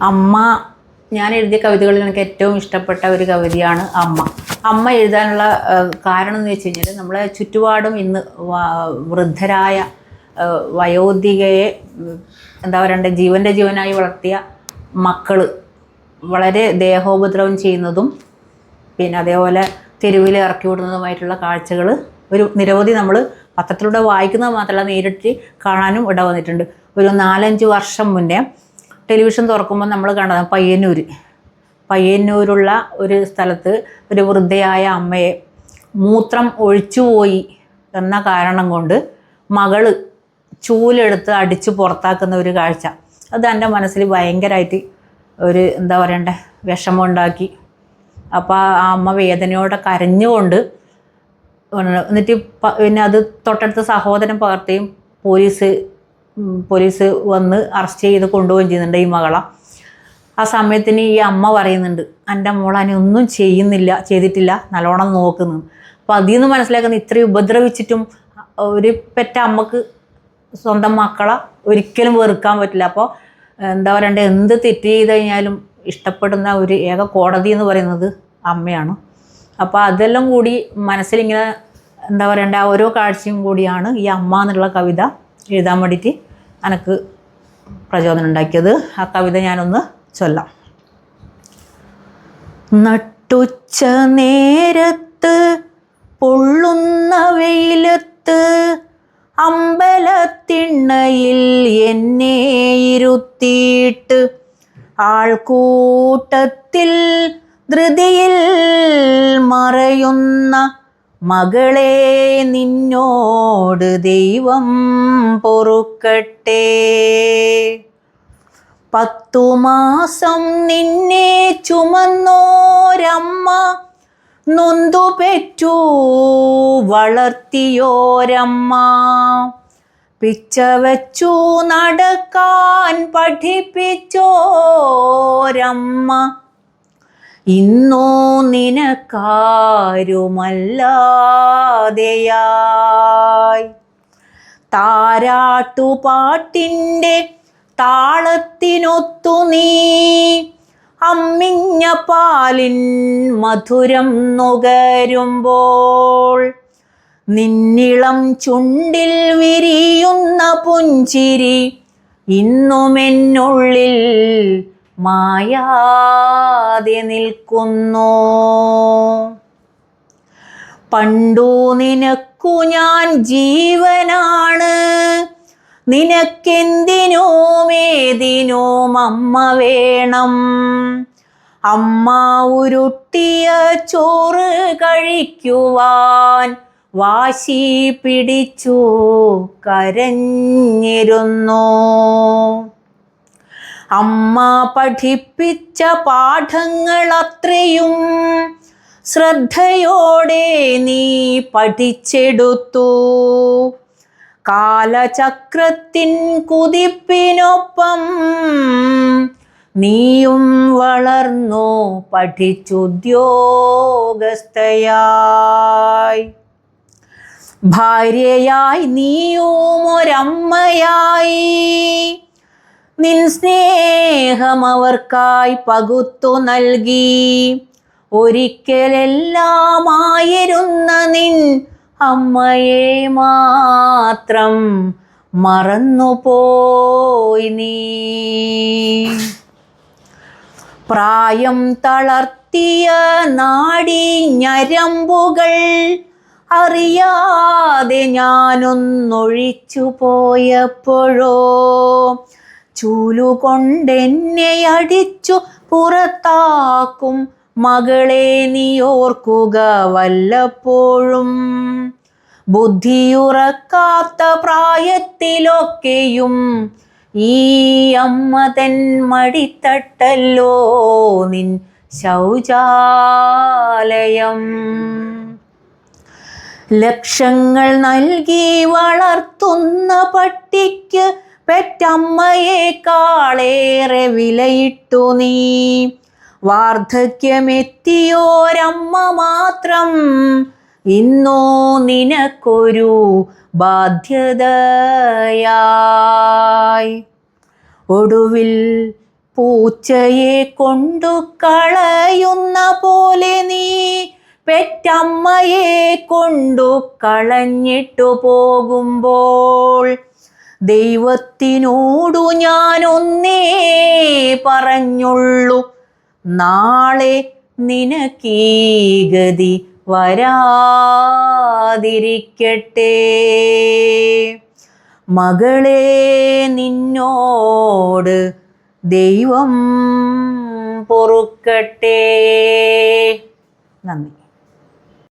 അമ്മ ഞാൻ എഴുതിയ കവിതകളിൽ എനിക്ക് ഏറ്റവും ഇഷ്ടപ്പെട്ട ഒരു കവിതയാണ് അമ്മ. അമ്മ എഴുതാനുള്ള കാരണം എന്ന് വെച്ച് കഴിഞ്ഞാൽ നമ്മളെ ചുറ്റുപാടും ഇന്ന് വൃദ്ധരായ വയോധികയെ എന്താ പറയണ്ടേ ജീവനായി വളർത്തിയ മക്കൾ വളരെ ദേഹോപദ്രവം ചെയ്യുന്നതും പിന്നെ അതേപോലെ തെരുവിൽ ഇറക്കി വിടുന്നതുമായിട്ടുള്ള കാഴ്ചകൾ നിരവധി നമ്മൾ പത്രത്തിലൂടെ വായിക്കുന്നത് മാത്രമല്ല നേരിട്ട് കാണാനും ഇട വന്നിട്ടുണ്ട്. ഒരു 4-5 വർഷം മുന്നേ ടെലിവിഷൻ തുറക്കുമ്പോൾ നമ്മൾ കണ്ടത് പയ്യന്നൂരുള്ള ഒരു സ്ഥലത്ത് ഒരു വൃദ്ധയായ അമ്മയെ മൂത്രം ഒഴിച്ചുപോയി എന്ന കാരണം കൊണ്ട് മകള് ചൂലെടുത്ത് അടിച്ച് പുറത്താക്കുന്ന ഒരു കാഴ്ച. അത് എൻ്റെ മനസ്സിൽ ഭയങ്കരമായിട്ട് ഒരു എന്താ പറയണ്ടേ വിഷമം ഉണ്ടാക്കി. അപ്പോൾ ആ അമ്മ വേദനയോടെ കരഞ്ഞുകൊണ്ട് എന്നിട്ട് പിന്നെ അത് തൊട്ടടുത്ത സഹോദരൻ പകർത്തുകയും പോലീസ് വന്ന് അറസ്റ്റ് ചെയ്ത് കൊണ്ടുപോവുകയും ചെയ്യുന്നുണ്ട് ഈ മകളെ. ആ സമയത്തിന് ഈ അമ്മ പറയുന്നുണ്ട്, എൻ്റെ മോളെ ഒന്നും ചെയ്തിട്ടില്ല, നല്ലോണം നോക്കുന്നു. അപ്പോൾ അതിൽ നിന്ന് മനസ്സിലാക്കുന്ന ഇത്രയും ഉപദ്രവിച്ചിട്ടും ഒരു പെറ്റ അമ്മക്ക് സ്വന്തം മക്കളെ ഒരിക്കലും വെറുക്കാൻ പറ്റില്ല. അപ്പോൾ എന്താ പറയണ്ടേ, എന്ത് തെറ്റ് ചെയ്ത് കഴിഞ്ഞാലും ഇഷ്ടപ്പെടുന്ന ഒരു ഏക കോടതി എന്ന് പറയുന്നത് അമ്മയാണ്. അപ്പോൾ അതെല്ലാം കൂടി മനസ്സിലിങ്ങനെ എന്താ പറയണ്ടേ ആ ഓരോ കാഴ്ചയും കൂടിയാണ് ഈ അമ്മ എന്നുള്ള കവിത എഴുതാൻ വേണ്ടിയിട്ട് എനിക്ക് പ്രചോദനം ഉണ്ടാക്കിയത്. ആ കവിത ഞാനൊന്ന് ചൊല്ലാം. നട്ടുച്ച നേരത്ത് പൊള്ളുന്ന വെയിലത്ത് അമ്പലത്തിണ്ണയിൽ എന്നെ ഇരുത്തിയിട്ട് ആൾക്കൂട്ടത്തിൽ ധൃതിയിൽ മറയുന്ന മകളെ നിന്നോട് ദൈവം പൊറുക്കട്ടെ. 10 മാസം നിന്നെ ചുമന്നോരമ്മ, നൊന്തു പെറ്റു വളർത്തിയോരമ്മ, പിച്ച വച്ചു നടക്കാൻ പഠിപ്പിച്ചോരമ്മ, ഇന്നോ നിനക്കാരുമല്ലാതെയായി. താരാട്ടുപാട്ടിൻ്റെ താളത്തിനൊത്തു നീ അമ്മിഞ്ഞ പാലിൻ മധുരം നുകരുമ്പോൾ നിന്നിളം ചുണ്ടിൽ വിരിയുന്ന പുഞ്ചിരി ഇന്നുമെന്നുള്ളിൽ മായാതെ നിൽക്കുന്നു. പണ്ടു നിനക്കു ഞാൻ ജീവനാണ്, നിനക്കെന്തിനും ഏതിനും അമ്മ വേണം. അമ്മ ഉരുട്ടിയ ചോറ് കഴിക്കുവാൻ വാശി പിടിച്ചു കരഞ്ഞിരുന്നു. അമ്മ പഠിപ്പിച്ച പാഠങ്ങൾ അത്രയും ശ്രദ്ധയോടെ നീ പഠിച്ചെടുത്തു. കാലചക്രത്തിൻ കുതിപ്പിനൊപ്പം നീയും വളർന്നു പഠിച്ചുദ്യോഗസ്ഥയായി. ഭാര്യയായി നീയും ഒരമ്മയായി നിൻ സ്നേഹം അവർക്കായി പകുത്തു നൽകി. ഒരിക്കലെല്ലാമായിരുന്ന നിൻ അമ്മയെ മാത്രം മറന്നുപോയി നീ. പ്രായം തളർത്തിയ നാഡി ഞരമ്പുകൾ അറിയാതെ ഞാനൊന്നൊഴിച്ചു പോയപ്പോഴോ ചൂലുകൊണ്ടെന്നെ അടിച്ചു പുറത്താക്കും മകളെ നീ ഓർക്കുക വല്ലപ്പോഴും. ബുദ്ധിയുറക്കാത്ത പ്രായത്തിലൊക്കെയും ഈ അമ്മ തൻ മടിത്തട്ടല്ലോ നിൻ ശൗചാലയം. ലക്ഷങ്ങൾ നൽകി വളർത്തുന്ന പട്ടിക്ക് പെറ്റമ്മയേക്കാളേറെ വിലയിട്ടു നീ. വാർദ്ധക്യമെത്തിയോരമ്മ മാത്രം ഇന്നോ നിനക്കൊരു ബാധ്യതയായി. ഒടുവിൽ പൂച്ചയെ കൊണ്ടു കളയുന്ന പോലെ നീ പെറ്റമ്മയെ കൊണ്ടു കളഞ്ഞിട്ടു പോകുമ്പോൾ ദൈവത്തിനോടു ഞാനൊന്നേ പറഞ്ഞുള്ളൂ, നാളെ നിനക്കീ ഗതി വരാതിരിക്കട്ടെ. മകളെ, നിന്നോട് ദൈവം പൊറുക്കട്ടെ. നന്ദി.